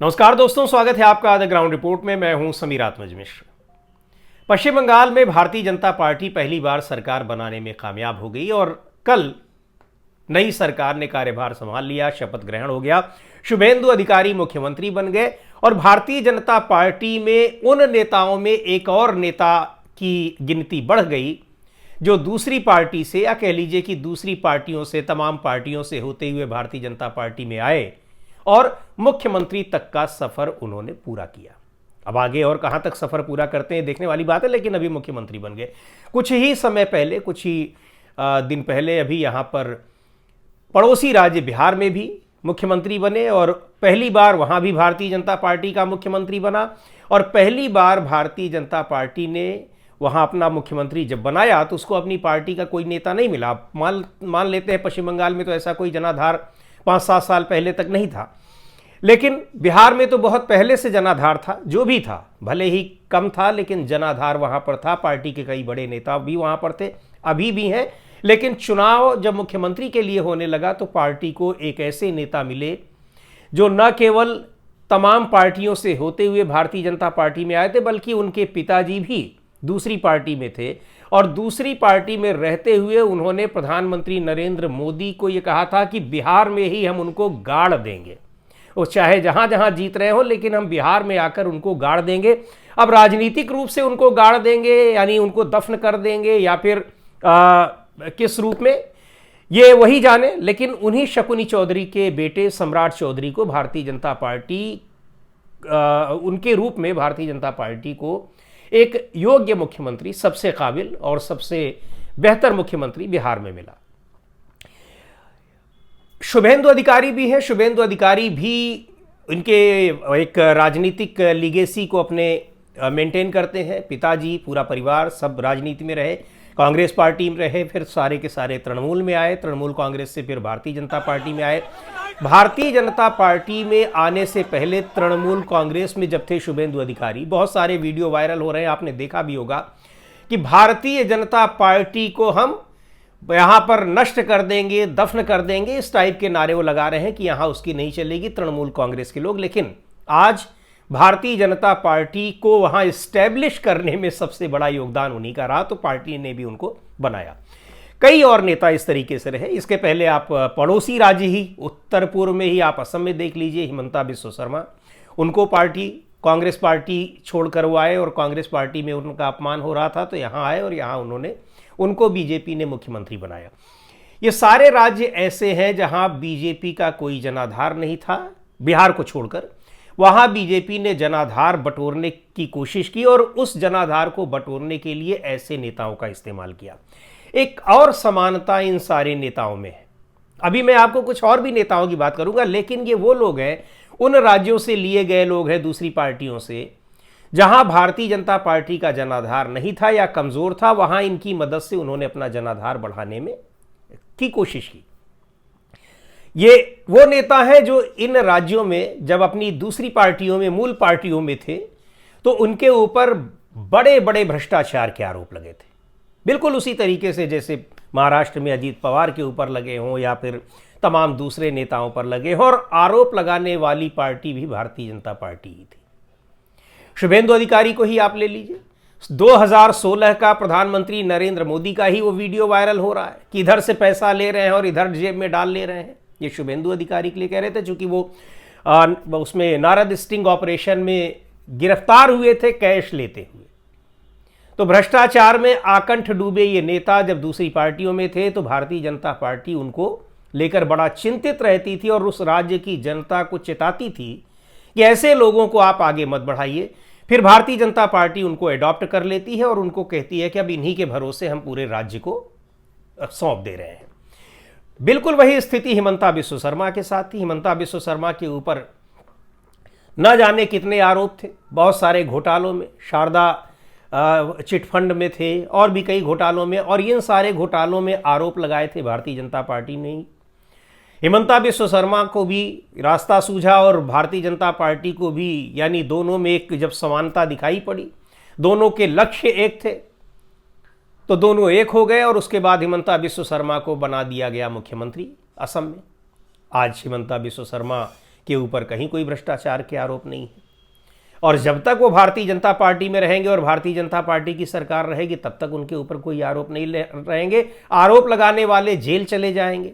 नमस्कार दोस्तों, स्वागत है आपका द ग्राउंड रिपोर्ट में। मैं हूं समीर आत्मज मिश्र। पश्चिम बंगाल में भारतीय जनता पार्टी पहली बार सरकार बनाने में कामयाब हो गई और कल नई सरकार ने कार्यभार संभाल लिया, शपथ ग्रहण हो गया। शुभेंदु अधिकारी मुख्यमंत्री बन गए और भारतीय जनता पार्टी में उन नेताओं में एक और नेता की गिनती बढ़ गई जो दूसरी पार्टी से, या कह लीजिए कि दूसरी पार्टियों से, तमाम पार्टियों से होते हुए भारतीय जनता पार्टी में आए और मुख्यमंत्री तक का सफर उन्होंने पूरा किया। अब आगे और कहां तक सफर पूरा करते हैं देखने वाली बात है, लेकिन अभी मुख्यमंत्री बन गए। कुछ ही समय पहले, कुछ ही दिन पहले अभी यहां पर पड़ोसी राज्य बिहार में भी मुख्यमंत्री बने और पहली बार वहां भी भारतीय जनता पार्टी का मुख्यमंत्री बना। और पहली बार भारतीय जनता पार्टी ने वहां अपना मुख्यमंत्री जब बनाया तो उसको अपनी पार्टी का कोई नेता नहीं मिला। मान लेते हैं पश्चिम बंगाल में तो ऐसा कोई जनाधार 5-7 साल पहले तक नहीं था, लेकिन बिहार में तो बहुत पहले से जनाधार था। जो भी था, भले ही कम था, लेकिन जनाधार वहां पर था। पार्टी के कई बड़े नेता भी वहां पर थे, अभी भी हैं। लेकिन चुनाव जब मुख्यमंत्री के लिए होने लगा तो पार्टी को एक ऐसे नेता मिले जो न केवल तमाम पार्टियों से होते हुए भारतीय जनता पार्टी में आए थे, बल्कि उनके पिताजी भी दूसरी पार्टी में थे और दूसरी पार्टी में रहते हुए उन्होंने प्रधानमंत्री नरेंद्र मोदी को यह कहा था कि बिहार में ही हम उनको गाड़ देंगे, वो चाहे जहां जहां जीत रहे हो, लेकिन हम बिहार में आकर उनको गाड़ देंगे। अब राजनीतिक रूप से उनको गाड़ देंगे, यानी उनको दफन कर देंगे, या फिर किस रूप में, ये वही जाने। लेकिन उन्हीं शकुनी चौधरी के बेटे सम्राट चौधरी को भारतीय जनता पार्टी, उनके रूप में भारतीय जनता पार्टी को एक योग्य मुख्यमंत्री, सबसे काबिल और सबसे बेहतर मुख्यमंत्री बिहार में मिला। शुभेंदु अधिकारी भी है। शुभेंदु अधिकारी भी इनके एक राजनीतिक लीगेसी को अपने मेंटेन करते हैं। पिताजी, पूरा परिवार सब राजनीति में रहे, कांग्रेस पार्टी में रहे, फिर सारे के सारे तृणमूल में आए, तृणमूल कांग्रेस से फिर भारतीय जनता पार्टी में आए। भारतीय जनता पार्टी में आने से पहले तृणमूल कांग्रेस में जब थे शुभेंदु अधिकारी, बहुत सारे वीडियो वायरल हो रहे हैं, आपने देखा भी होगा कि भारतीय जनता पार्टी को हम यहां पर नष्ट कर देंगे, दफन कर देंगे, इस टाइप के नारे वो लगा रहे हैं कि यहां उसकी नहीं चलेगी, तृणमूल कांग्रेस के लोग। लेकिन आज भारतीय जनता पार्टी को वहां इस्टेब्लिश करने में सबसे बड़ा योगदान उन्हीं का रहा, तो पार्टी ने भी उनको बनाया। कई और नेता इस तरीके से रहे। इसके पहले आप पड़ोसी राज्य ही, उत्तर पूर्व में ही आप असम में देख लीजिए, हिमंता बिस्वा शर्मा, उनको पार्टी, कांग्रेस पार्टी छोड़कर वो आए और कांग्रेस पार्टी में उनका अपमान हो रहा था तो यहाँ आए और यहाँ उनको बीजेपी ने मुख्यमंत्री बनाया। ये सारे राज्य ऐसे हैं जहाँ बीजेपी का कोई जनाधार नहीं था, बिहार को छोड़कर। वहाँ बीजेपी ने जनाधार बटोरने की कोशिश की और उस जनाधार को बटोरने के लिए ऐसे नेताओं का इस्तेमाल किया। एक और समानता इन सारे नेताओं में है। अभी मैं आपको कुछ और भी नेताओं की बात करूंगा, लेकिन ये वो लोग हैं, उन राज्यों से लिए गए लोग हैं, दूसरी पार्टियों से, जहां भारतीय जनता पार्टी का जनाधार नहीं था या कमजोर था, वहां इनकी मदद से उन्होंने अपना जनाधार बढ़ाने में की कोशिश की। ये वो नेता हैं जो इन राज्यों में जब अपनी दूसरी पार्टियों में, मूल पार्टियों में थे, तो उनके ऊपर बड़े बड़े भ्रष्टाचार के आरोप लगे थे, बिल्कुल उसी तरीके से जैसे महाराष्ट्र में अजीत पवार के ऊपर लगे हों या फिर तमाम दूसरे नेताओं पर लगे हों। और आरोप लगाने वाली पार्टी भी भारतीय जनता पार्टी ही थी। शुभेंदु अधिकारी को ही आप ले लीजिए, 2016 का प्रधानमंत्री नरेंद्र मोदी का ही वो वीडियो वायरल हो रहा है कि इधर से पैसा ले रहे हैं और इधर जेब में डाल ले रहे हैं। ये शुभेंदु अधिकारी के लिए कह रहे थे, चूंकि वो उसमें नारद स्टिंग ऑपरेशन में गिरफ्तार हुए थे कैश लेते हुए। तो भ्रष्टाचार में आकंठ डूबे ये नेता जब दूसरी पार्टियों में थे तो भारतीय जनता पार्टी उनको लेकर बड़ा चिंतित रहती थी और उस राज्य की जनता को चेताती थी कि ऐसे लोगों को आप आगे मत बढ़ाइए। फिर भारतीय जनता पार्टी उनको अडॉप्ट कर लेती है और उनको कहती है कि अब इन्हीं के भरोसे हम पूरे राज्य को सौंप दे रहे हैं। बिल्कुल वही स्थिति हिमंता बिस्वा शर्मा के साथ थी। हिमंता बिस्वा शर्मा के ऊपर न जाने कितने आरोप थे, बहुत सारे घोटालों में, शारदा चिटफंड में थे और भी कई घोटालों में, और इन सारे घोटालों में आरोप लगाए थे भारतीय जनता पार्टी ने ही। हिमंता बिस्वा शर्मा को भी रास्ता सूझा और भारतीय जनता पार्टी को भी, यानी दोनों में एक जब समानता दिखाई पड़ी, दोनों के लक्ष्य एक थे, तो दोनों एक हो गए और उसके बाद हिमंता बिस्वा शर्मा को बना दिया गया मुख्यमंत्री असम में। आज हिमंता बिस्वा शर्मा के ऊपर कहीं कोई भ्रष्टाचार के आरोप नहीं है। और जब तक वो भारतीय जनता पार्टी में रहेंगे और भारतीय जनता पार्टी की सरकार रहेगी तब तक उनके ऊपर कोई आरोप नहीं रहेंगे। आरोप लगाने वाले जेल चले जाएंगे,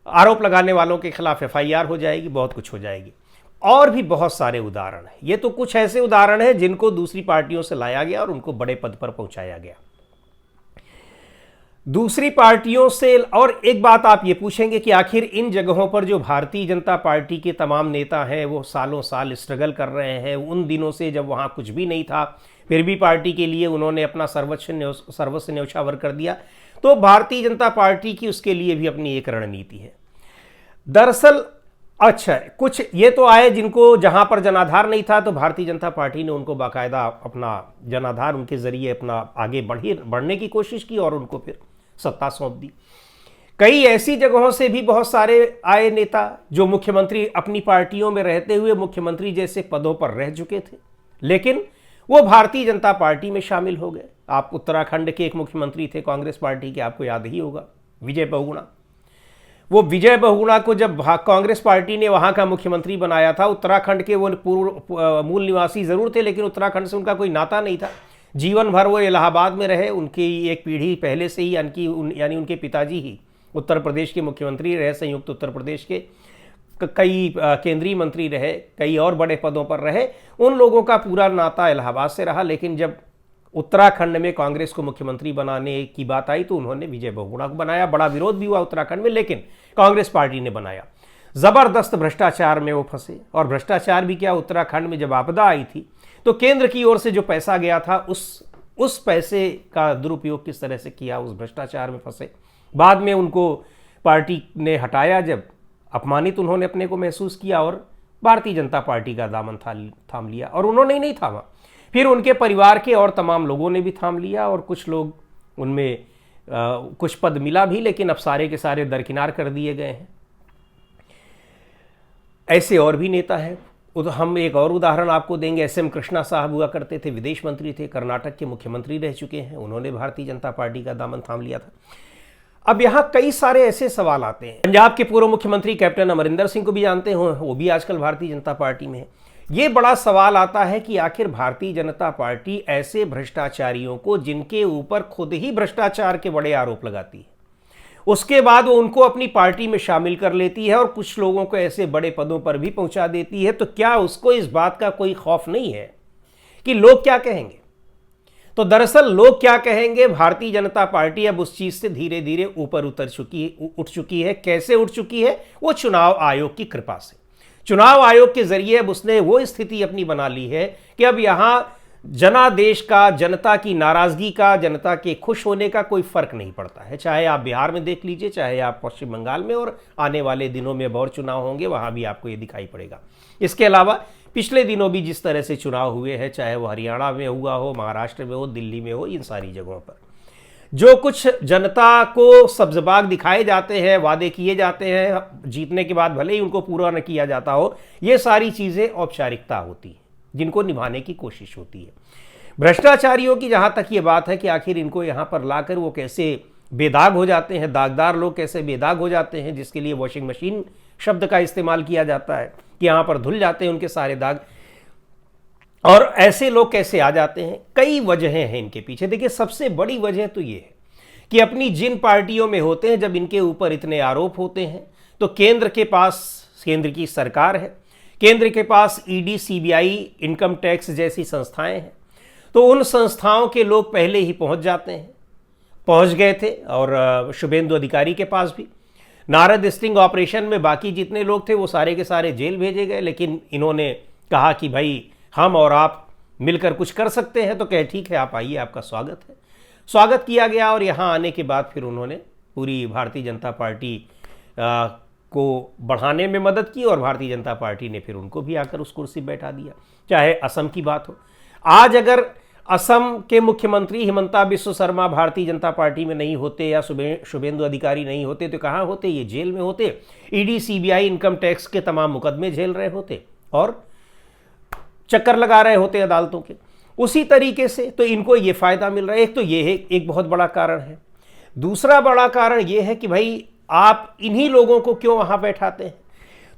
आरोप लगाने वालों के खिलाफ एफआईआर हो जाएगी, बहुत कुछ हो जाएगी। और भी बहुत सारे उदाहरण हैं। ये तो कुछ ऐसे उदाहरण हैं जिनको दूसरी पार्टियों से लाया गया और उनको बड़े पद पर पहुंचाया गया दूसरी पार्टियों से। और एक बात आप ये पूछेंगे कि आखिर इन जगहों पर जो भारतीय जनता पार्टी के तमाम नेता हैं वो सालों साल स्ट्रगल कर रहे हैं, उन दिनों से जब वहाँ कुछ भी नहीं था फिर भी पार्टी के लिए उन्होंने अपना सर्वस्व न्यौछावर कर दिया। तो भारतीय जनता पार्टी की उसके लिए भी अपनी एक रणनीति है। दरअसल अच्छा, कुछ ये तो आए जिनको जहां पर जनाधार नहीं था तो भारतीय जनता पार्टी ने उनको बाकायदा अपना जनाधार उनके जरिए अपना आगे बढ़ने की कोशिश की और उनको फिर सत्ता सौंप दी। कई ऐसी जगहों से भी बहुत सारे आए नेता जो मुख्यमंत्री अपनी पार्टियों में रहते हुए मुख्यमंत्री जैसे पदों पर रह चुके थे, लेकिन वो भारतीय जनता पार्टी में शामिल हो गए। आप उत्तराखंड के एक मुख्यमंत्री थे कांग्रेस पार्टी के, आपको याद ही होगा, विजय बहुगुणा। वो विजय बहुगुणा को जब कांग्रेस पार्टी ने वहाँ का मुख्यमंत्री बनाया था, उत्तराखंड के वो पूर्व मूल निवासी ज़रूर थे लेकिन उत्तराखंड से उनका कोई नाता नहीं था। जीवन भर वो इलाहाबाद में रहे। उनकी एक पीढ़ी पहले से ही यानी उनके पिताजी ही उत्तर प्रदेश के मुख्यमंत्री रहे, संयुक्त उत्तर प्रदेश के कई केंद्रीय मंत्री रहे, कई और बड़े पदों पर रहे। उन लोगों का पूरा नाता इलाहाबाद से रहा। लेकिन जब उत्तराखंड में कांग्रेस को मुख्यमंत्री बनाने की बात आई तो उन्होंने विजय बहुगुणा को बनाया। बड़ा विरोध भी हुआ उत्तराखंड में, लेकिन कांग्रेस पार्टी ने बनाया। जबरदस्त भ्रष्टाचार में वो फंसे। और भ्रष्टाचार भी क्या, उत्तराखंड में जब आपदा आई थी तो केंद्र की ओर से जो पैसा गया था उस पैसे का दुरुपयोग किस तरह से किया, उस भ्रष्टाचार में फंसे। बाद में उनको पार्टी ने हटाया जब अपमानित उन्होंने अपने को महसूस किया और भारतीय जनता पार्टी का दामन थाम लिया। और उन्होंने ही नहीं थामा, फिर उनके परिवार के और तमाम लोगों ने भी थाम लिया और कुछ लोग उनमें कुछ पद मिला भी, लेकिन अब सारे के सारे दरकिनार कर दिए गए हैं। ऐसे और भी नेता हैं। हम एक और उदाहरण आपको देंगे। एस एम कृष्णा साहब हुआ करते थे, विदेश मंत्री थे, कर्नाटक के मुख्यमंत्री रह चुके हैं। उन्होंने भारतीय जनता पार्टी का दामन थाम लिया था। अब यहाँ कई सारे ऐसे सवाल आते हैं। पंजाब के पूर्व मुख्यमंत्री कैप्टन अमरिंदर सिंह को भी जानते हो, वो भी आजकल भारतीय जनता पार्टी में है। ये बड़ा सवाल आता है कि आखिर भारतीय जनता पार्टी ऐसे भ्रष्टाचारियों को, जिनके ऊपर खुद ही भ्रष्टाचार के बड़े आरोप लगाती है, उसके बाद वो उनको अपनी पार्टी में शामिल कर लेती है और कुछ लोगों को ऐसे बड़े पदों पर भी पहुंचा देती है, तो क्या उसको इस बात का कोई खौफ नहीं है कि लोग क्या कहेंगे? तो दरअसल लोग क्या कहेंगे, भारतीय जनता पार्टी अब उस चीज से धीरे धीरे ऊपर उठ चुकी है। कैसे उठ चुकी है? वो चुनाव आयोग की कृपा से। चुनाव आयोग के जरिए अब उसने वो स्थिति अपनी बना ली है कि अब यहां जनादेश का, जनता की नाराजगी का, जनता के खुश होने का कोई फर्क नहीं पड़ता है। चाहे आप बिहार में देख लीजिए, चाहे आप पश्चिम बंगाल में, और आने वाले दिनों में और चुनाव होंगे वहां भी आपको ये दिखाई पड़ेगा। इसके अलावा पिछले दिनों भी जिस तरह से चुनाव हुए हैं, चाहे वो हरियाणा में हुआ हो, महाराष्ट्र में हो, दिल्ली में हो, इन सारी जगहों पर जो कुछ जनता को सब्ज़बाग दिखाए जाते हैं, वादे किए जाते हैं, जीतने के बाद भले ही उनको पूरा न किया जाता हो, ये सारी चीज़ें औपचारिकता होती हैं जिनको निभाने की कोशिश होती है। भ्रष्टाचारियों की जहाँ तक ये बात है कि आखिर इनको यहाँ पर लाकर वो कैसे बेदाग हो जाते हैं, दागदार लोग कैसे बेदाग हो जाते हैं, जिसके लिए वॉशिंग मशीन शब्द का इस्तेमाल किया जाता है कि यहाँ पर धुल जाते हैं उनके सारे दाग। और ऐसे लोग कैसे आ जाते हैं? कई वजहें हैं इनके पीछे। देखिए, सबसे बड़ी वजह तो ये है कि अपनी जिन पार्टियों में होते हैं, जब इनके ऊपर इतने आरोप होते हैं तो केंद्र के पास, केंद्र की सरकार है, केंद्र के पास ईडी, सीबीआई, इनकम टैक्स जैसी संस्थाएं हैं, तो उन संस्थाओं के लोग पहले ही पहुंच जाते हैं। पहुंच गए थे और शुभेंदु अधिकारी के पास भी। नारद स्टिंग ऑपरेशन में बाकी जितने लोग थे वो सारे के सारे जेल भेजे गए, लेकिन इन्होंने कहा कि भाई हम और आप मिलकर कुछ कर सकते हैं, तो कहे ठीक है, आप आइए, आपका स्वागत है। स्वागत किया गया और यहाँ आने के बाद फिर उन्होंने पूरी भारतीय जनता पार्टी को बढ़ाने में मदद की और भारतीय जनता पार्टी ने फिर उनको भी आकर उस कुर्सी बैठा दिया। चाहे असम की बात हो, आज अगर असम के मुख्यमंत्री हिमंता बिस्वा शर्मा भारतीय जनता पार्टी में नहीं होते या शुभेंदु अधिकारी नहीं होते तो कहाँ होते? ये जेल में होते, ईडी, सीबीआई, इनकम टैक्स के तमाम मुकदमे झेल रहे होते और चक्कर लगा रहे होते अदालतों के। उसी तरीके से तो इनको ये फायदा मिल रहा है। एक तो ये है, एक बहुत बड़ा कारण है। दूसरा बड़ा कारण ये है कि भाई आप इन्हीं लोगों को क्यों वहां बैठाते हैं?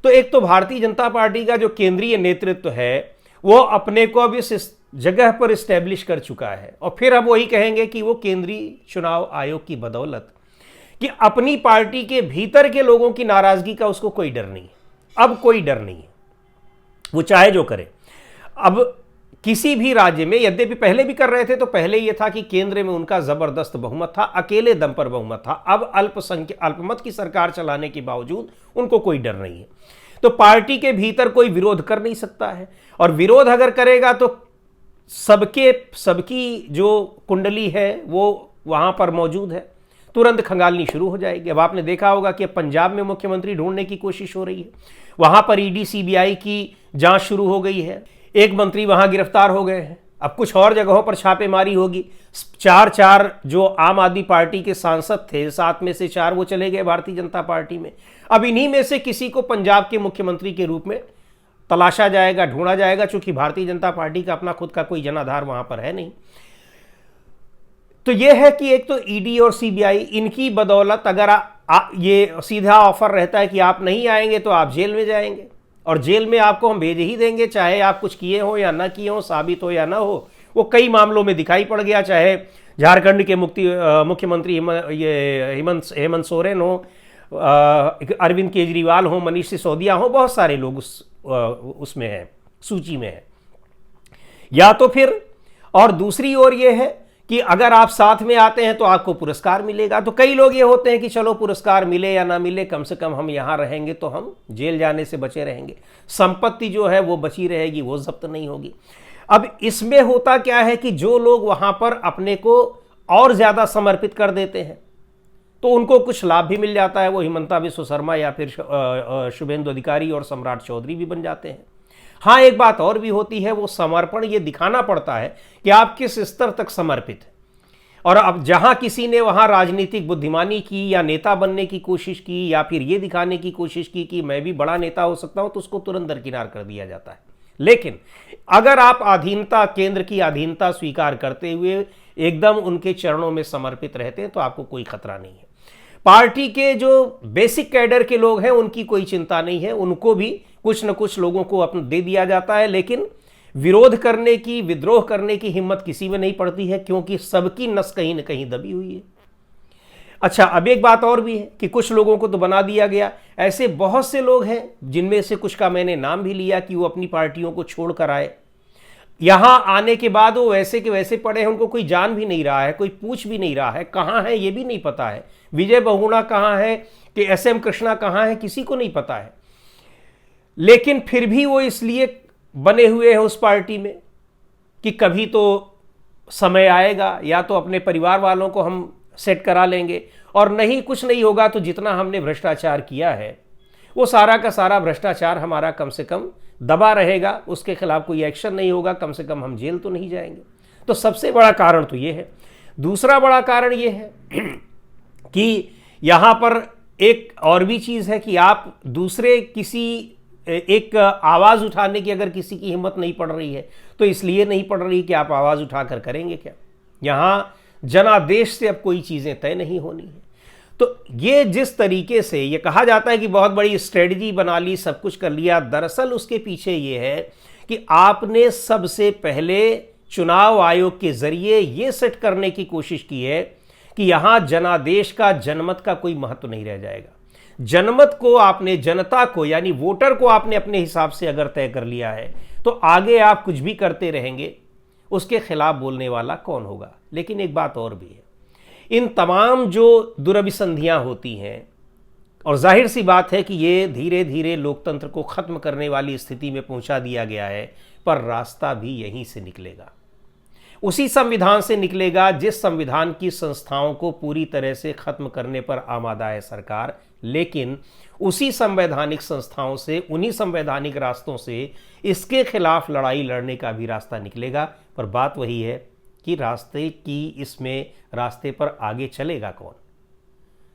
तो एक तो भारतीय जनता पार्टी का जो केंद्रीय नेतृत्व है वो अपने को अब इस जगह पर इस्टेब्लिश कर चुका है, और फिर अब वही कहेंगे कि वो केंद्रीय चुनाव आयोग की बदौलत कि अपनी पार्टी के भीतर के लोगों की नाराजगी का उसको कोई डर नहीं है। अब कोई डर नहीं है, वो चाहे जो करे। अब किसी भी राज्य में, यद्यपि पहले भी कर रहे थे, तो पहले यह था कि केंद्र में उनका जबरदस्त बहुमत था, अकेले दम पर बहुमत था। अब अल्पमत की सरकार चलाने के बावजूद उनको कोई डर नहीं है, तो पार्टी के भीतर कोई विरोध कर नहीं सकता है, और विरोध अगर करेगा तो सबकी जो कुंडली है वो वहां पर मौजूद है, तुरंत खंगालनी शुरू हो जाएगी। अब आपने देखा होगा कि पंजाब में मुख्यमंत्री ढूंढने की कोशिश हो रही है, वहां पर ईडी सीबीआई की जांच शुरू हो गई है, एक मंत्री वहां गिरफ्तार हो गए हैं। अब कुछ और जगहों पर छापेमारी होगी। चार जो आम आदमी पार्टी के सांसद थे, 7 में से 4 वो चले गए भारतीय जनता पार्टी में। अब इन्हीं में से किसी को पंजाब के मुख्यमंत्री के रूप में तलाशा जाएगा, ढूंढा जाएगा, चूंकि भारतीय जनता पार्टी का अपना खुद का कोई जनाधार वहां पर है नहीं। तो यह है कि एक तो ईडी और सीबीआई, इनकी बदौलत अगर ये सीधा ऑफर रहता है कि आप नहीं आएंगे तो आप जेल में जाएंगे, और जेल में आपको हम भेज ही देंगे, चाहे आप कुछ किए हो या ना किए हो, साबित हो या ना हो। वो कई मामलों में दिखाई पड़ गया, चाहे झारखंड के मुख्यमंत्री हेमंत सोरेन हो, अरविंद केजरीवाल हो, मनीष सिसोदिया हो, बहुत सारे लोग उसमें हैं, सूची में है। या तो फिर, और दूसरी ओर ये है कि अगर आप साथ में आते हैं तो आपको पुरस्कार मिलेगा। तो कई लोग ये होते हैं कि चलो पुरस्कार मिले या ना मिले, कम से कम हम यहां रहेंगे तो हम जेल जाने से बचे रहेंगे, संपत्ति जो है वो बची रहेगी, वो जब्त नहीं होगी। अब इसमें होता क्या है कि जो लोग वहां पर अपने को और ज्यादा समर्पित कर देते हैं तो उनको कुछ लाभ भी मिल जाता है। वो हिमंता बिस्व शर्मा या फिर शुभेंदु अधिकारी और सम्राट चौधरी भी बन जाते हैं। हाँ, एक बात और भी होती है, वो समर्पण ये दिखाना पड़ता है कि आप किस स्तर तक समर्पित हैं। और अब जहां किसी ने वहां राजनीतिक बुद्धिमानी की या नेता बनने की कोशिश की या फिर ये दिखाने की कोशिश की कि मैं भी बड़ा नेता हो सकता हूं, तो उसको तुरंत दरकिनार कर दिया जाता है। लेकिन अगर आप अधीनता, केंद्र की अधीनता स्वीकार करते हुए एकदम उनके चरणों में समर्पित रहते हैं तो आपको कोई खतरा नहीं है। पार्टी के जो बेसिक कैडर के लोग हैं उनकी कोई चिंता नहीं है, उनको भी कुछ न कुछ लोगों को अपना दे दिया जाता है, लेकिन विरोध करने की, विद्रोह करने की हिम्मत किसी में नहीं पड़ती है, क्योंकि सबकी नस कहीं न कहीं दबी हुई है। अच्छा, अब एक बात और भी है कि कुछ लोगों को तो बना दिया गया। ऐसे बहुत से लोग हैं जिनमें से कुछ का मैंने नाम भी लिया कि वो अपनी पार्टियों को छोड़कर आए, यहां आने के बाद वो वैसे के वैसे पड़े हैं, उनको कोई जान भी नहीं रहा है, कोई पूछ भी नहीं रहा है, कहां है ये भी नहीं पता है, विजय बहुगुणा कहां है कि SM कृष्णा कहां है, किसी को नहीं पता है। लेकिन फिर भी वो इसलिए बने हुए हैं उस पार्टी में कि कभी तो समय आएगा, या तो अपने परिवार वालों को हम सेट करा लेंगे, और नहीं, कुछ नहीं होगा तो जितना हमने भ्रष्टाचार किया है वो सारा का सारा भ्रष्टाचार हमारा कम से कम दबा रहेगा, उसके खिलाफ कोई एक्शन नहीं होगा, कम से कम हम जेल तो नहीं जाएंगे। तो सबसे बड़ा कारण तो ये है। दूसरा बड़ा कारण ये है कि यहां पर एक और भी चीज है कि आप दूसरे किसी एक आवाज उठाने की अगर किसी की हिम्मत नहीं पड़ रही है तो इसलिए नहीं पड़ रही कि आप आवाज उठाकर करेंगे क्या। यहां जनादेश से अब कोई चीजें तय नहीं होनी है। तो ये जिस तरीके से ये कहा जाता है कि बहुत बड़ी स्ट्रेटजी बना ली, सब कुछ कर लिया, दरअसल उसके पीछे ये है कि आपने सबसे पहले चुनाव आयोग के जरिए ये सेट करने की कोशिश की है कि यहां जनादेश का, जनमत का कोई महत्व नहीं रह जाएगा। जनमत को आपने, जनता को यानी वोटर को आपने अपने हिसाब से अगर तय कर लिया है तो आगे आप कुछ भी करते रहेंगे, उसके खिलाफ बोलने वाला कौन होगा। लेकिन एक बात और भी है, इन तमाम जो दुरभिसंधियां होती हैं, और जाहिर सी बात है कि ये धीरे धीरे लोकतंत्र को खत्म करने वाली स्थिति में पहुंचा दिया गया है, पर रास्ता भी यहीं से निकलेगा, उसी संविधान से निकलेगा जिस संविधान की संस्थाओं को पूरी तरह से खत्म करने पर आमादा है सरकार। लेकिन उसी संवैधानिक संस्थाओं से, उन्हीं संवैधानिक रास्तों से इसके खिलाफ लड़ाई लड़ने का भी रास्ता निकलेगा। पर बात वही है कि रास्ते पर आगे चलेगा कौन,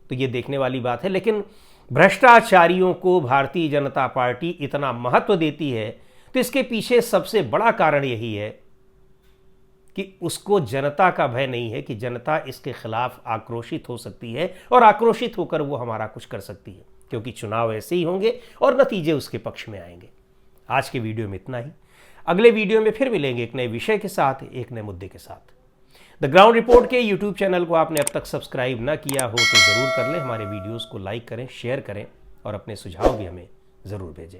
तो ये देखने वाली बात है। लेकिन भ्रष्टाचारियों को भारतीय जनता पार्टी इतना महत्व देती है तो इसके पीछे सबसे बड़ा कारण यही है कि उसको जनता का भय नहीं है कि जनता इसके खिलाफ आक्रोशित हो सकती है और आक्रोशित होकर वो हमारा कुछ कर सकती है। क्योंकि चुनाव ऐसे ही होंगे और नतीजे उसके पक्ष में आएंगे। आज के वीडियो में इतना ही। अगले वीडियो में फिर मिलेंगे एक नए विषय के साथ, एक नए मुद्दे के साथ। द ग्राउंड रिपोर्ट के यूट्यूब चैनल को आपने अब तक सब्सक्राइब ना किया हो तो ज़रूर कर लें। हमारे वीडियोज़ को लाइक करें, शेयर करें और अपने सुझाव भी हमें ज़रूर भेजें।